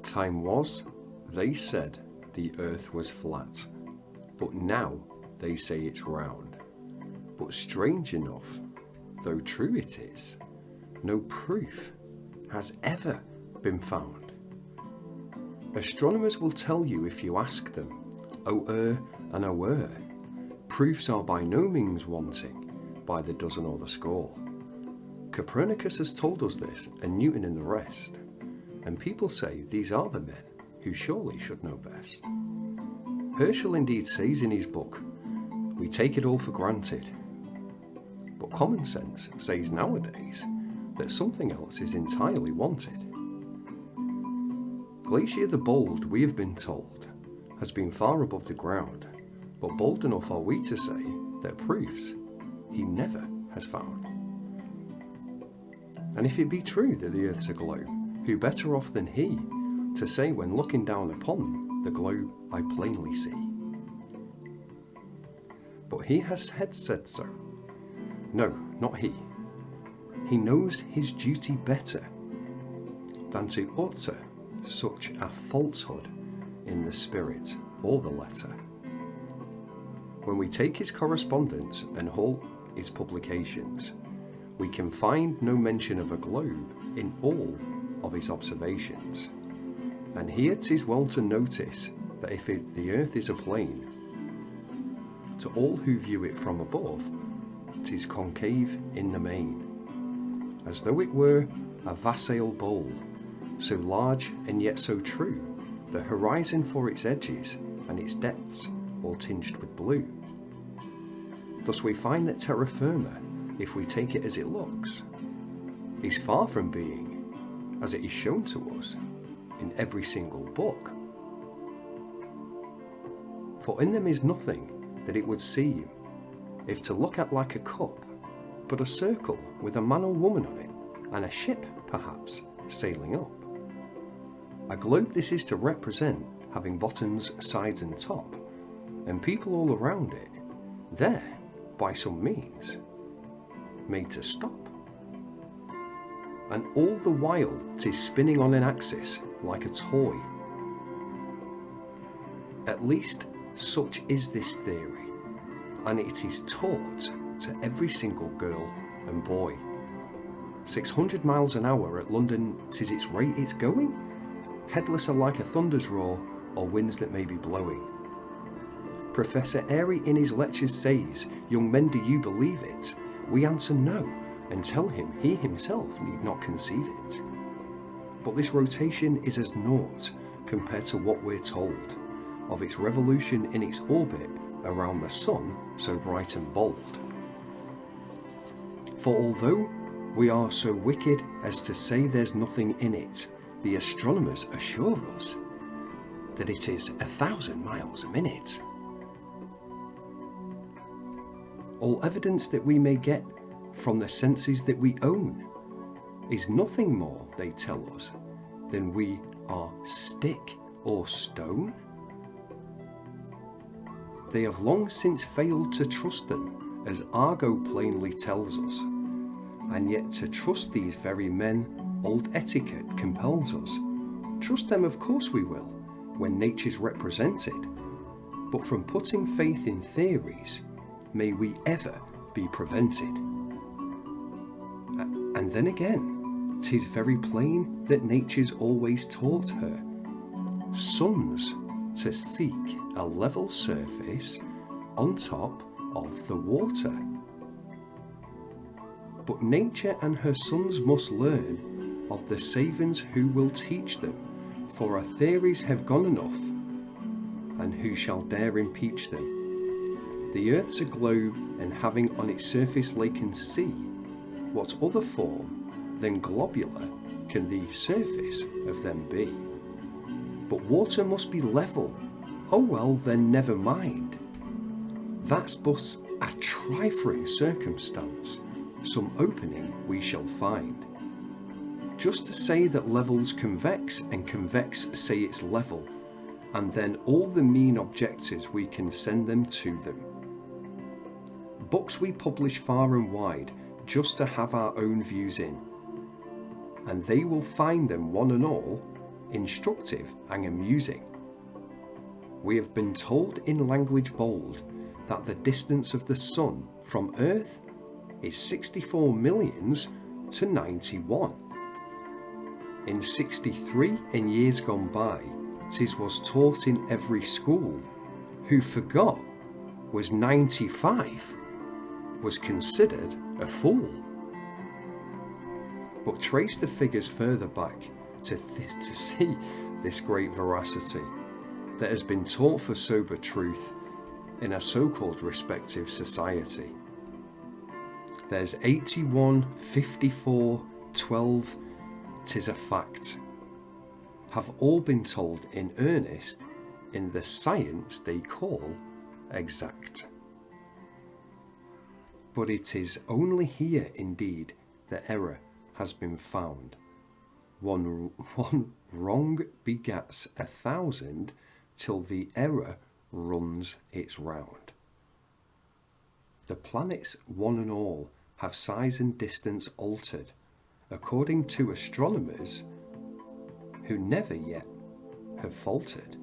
Time was, they said the earth was flat, but now they say it's round. But strange enough, though true it is, no proof has ever been found. Astronomers will tell you if you ask them, and o'er. Proofs are by no means wanting, by the dozen or the score. Copernicus has told us this, and Newton and the rest. And people say these are the men who surely should know best. Herschel indeed says in his book, we take it all for granted. But common sense says nowadays that something else is entirely wanted. Glacier the Bold, we have been told, has been far above the ground, but bold enough are we to say that proofs he never has found. And if it be true that the earth's a globe, who better off than he to say when looking down upon the globe I plainly see? But he had said so. No, not he. He knows his duty better than to utter such a falsehood in the spirit or the letter. When we take his correspondence and halt his publications, we can find no mention of a globe in all of his observations. And here 'tis well to notice that if the earth is a plane, to all who view it from above, 'tis concave in the main, as though it were a wassail bowl, so large and yet so true, the horizon for its edges and its depths all tinged with blue. Thus we find that terra firma, if we take it as it looks, is far from being as it is shown to us in every single book. For in them is nothing that it would seem, if to look at like a cup, but a circle with a man or woman on it, and a ship, perhaps, sailing up. A globe this is to represent, having bottoms, sides and top, and people all around it, there, by some means, made to stop. And all the while 'tis spinning on an axis like a toy. At least such is this theory, and it is taught to every single girl and boy. 600 miles an hour at London, 'tis its rate it's going, headless are like a thunder's roar or winds that may be blowing. Professor Airy in his lectures says, young men, do you believe it? We answer no, and tell him he himself need not conceive it. But this rotation is as naught compared to what we're told of its revolution in its orbit around the sun so bright and bold. For although we are so wicked as to say there's nothing in it, the astronomers assure us that it is 1,000 miles a minute. All evidence that we may get from the senses that we own is nothing more, they tell us, than we are stick or stone. They have long since failed to trust them, as Argo plainly tells us, and yet to trust these very men old etiquette compels us. Trust them of course we will, when nature's represented, but from putting faith in theories may we ever be prevented. And then again, 'tis very plain that nature's always taught her suns to seek a level surface on top of the water. But nature and her sons must learn of the saviours who will teach them, for our theories have gone enough, and who shall dare impeach them? The earth's a globe, and having on its surface lake and sea, what other form than globular can the surface of them be? But water must be level. Oh well, then never mind. That's but a trifling circumstance, some opening we shall find. Just to say that level's convex, and convex say it's level, and then all the mean objectors we can send them to them. Books we publish far and wide, just to have our own views in, and they will find them one and all instructive and amusing. We have been told in language bold that the distance of the Sun from Earth is 64 millions to 91. In 63 in years gone by, 'tis was taught in every school, who forgot was 95, was considered a fool. But trace the figures further back to see this great veracity that has been taught for sober truth in a so-called respective society. There's 81, 54, 12, 'tis a fact, have all been told in earnest in the science they call exact. But it is only here indeed the error has been found. One wrong begats 1,000 till the error runs its round. The planets one and all have size and distance altered according to astronomers who never yet have faltered.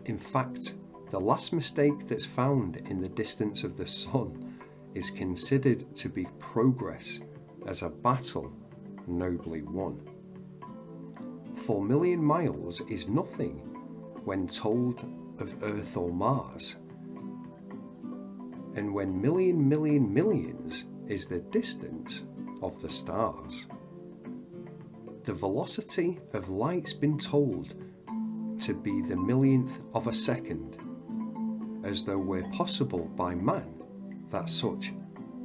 In fact, the last mistake that's found in the distance of the Sun is considered to be progress as a battle nobly won. 4 million miles is nothing when told of Earth or Mars, and when millions is the distance of the stars. The velocity of light's been told to be the millionth of a second, as though we're possible by man that such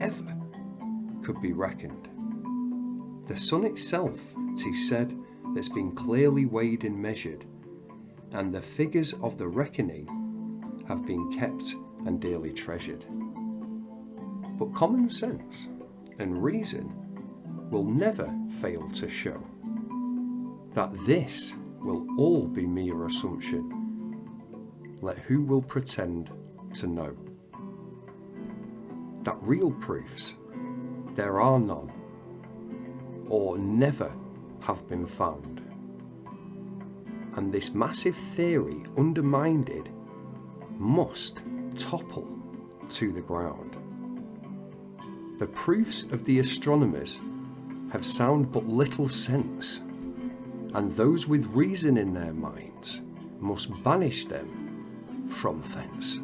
ever could be reckoned. The Sun itself, 'tis said, that's been clearly weighed and measured, and the figures of the reckoning have been kept and dearly treasured. But common sense and reason will never fail to show that this will all be mere assumption, let who will pretend to know. That real proofs there are none, or never have been found, and this massive theory undermined must topple to the ground. The proofs of the astronomers have sound but little sense, and those with reason in their minds must banish them from thence.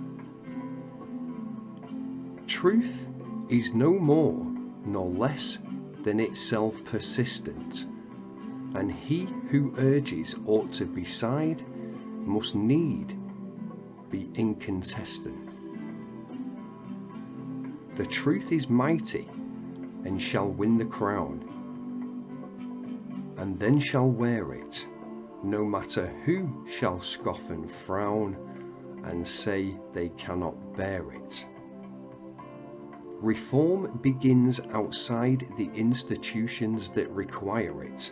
Truth is no more nor less than itself persistent, and he who urges aught to beside must need be incontestant. The truth is mighty and shall win the crown, and then shall wear it, no matter who shall scoff and frown and say they cannot bear it. Reform begins outside the institutions that require it,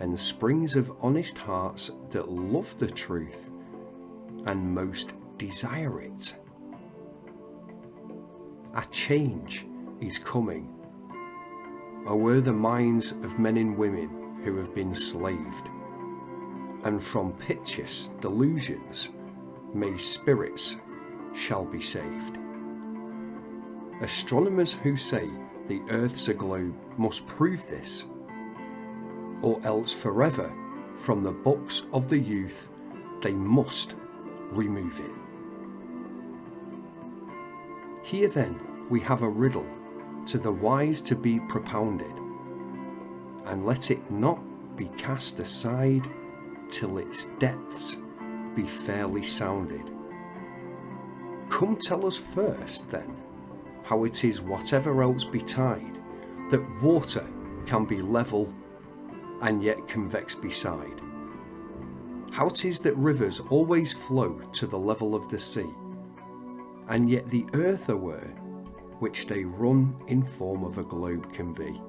and springs of honest hearts that love the truth and most desire it. A change is coming. Aware the minds of men and women who have been slaved, and from piteous delusions may spirits shall be saved. Astronomers who say the Earth's a globe must prove this, or else forever from the books of the youth they must remove it. Here then we have a riddle to the wise to be propounded, and let it not be cast aside till its depths be fairly sounded. Come tell us first then how it is, whatever else betide, that water can be level and yet convex beside. How 'tis that rivers always flow to the level of the sea, and yet the earth aware which they run in form of a globe can be.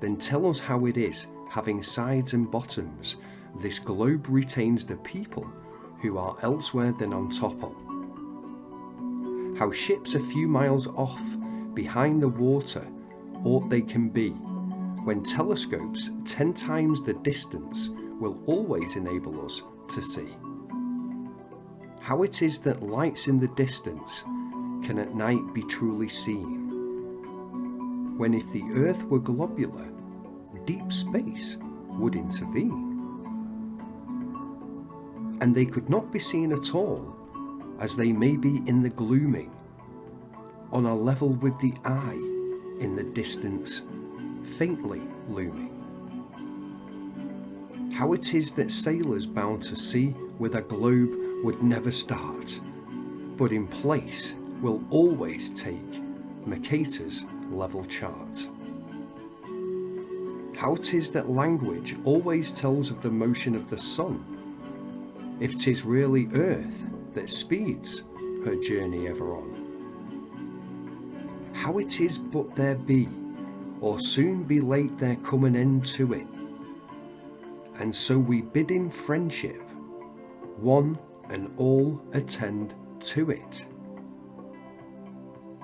Then tell us how it is, having sides and bottoms, this globe retains the people who are elsewhere than on top of. How ships a few miles off behind the water aught they can be, when telescopes 10 times the distance will always enable us to see. How it is that lights in the distance can at night be truly seen, when if the Earth were globular, deep space would intervene. And they could not be seen at all, as they may be in the gloaming, on a level with the eye in the distance, faintly looming. How it is that sailors bound to sea with a globe would never start, but in place will always take Mercator's level chart. How it is that language always tells of the motion of the sun, if 'tis really Earth that speeds her journey ever on. How it is but there be, or soon be late there come an end to it, and so we bid in friendship, one and all attend to it.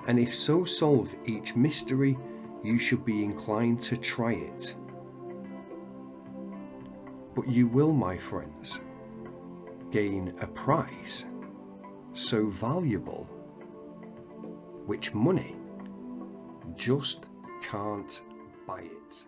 And if so solve each mystery, you should be inclined to try it. But you will, my friends, gain a prize so valuable, which money just can't buy it.